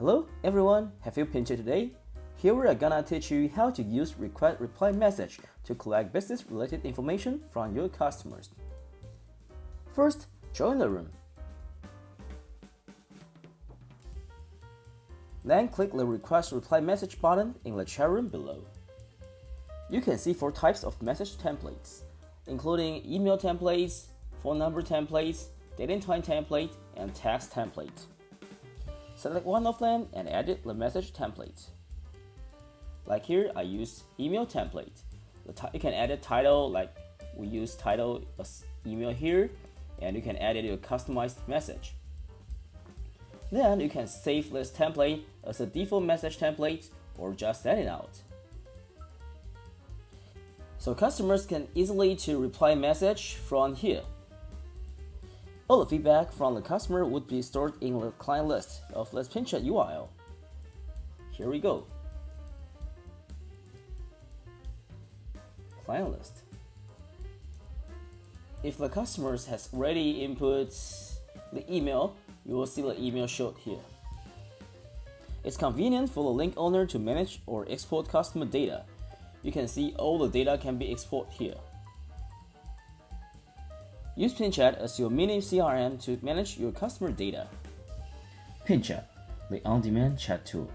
Hello everyone, have you PinChat today? Here we are gonna teach you how to use request reply message to collect business related information from your customers. First, join the room. Then click the request reply message button in the chat room below. You can see 4 types of message templates, including email templates, phone number templates, date and time template, and text template. Select one of them and edit the message template. Like here, I use email template. You can edit title, like we use title as email here, and you can edit your customized message. Then you can save this template as a default message template or just send it out. So customers can easily reply message from here. All the feedback from the customer would be stored in the client list of this PinChat URL. Here we go. Client list. If the customer has already input the email, you will see the email showed here. It's convenient for the link owner to manage or export customer data. You can see all the data can be exported here. Use PinChat as your mini CRM to manage your customer data. PinChat, the on-demand chat tool.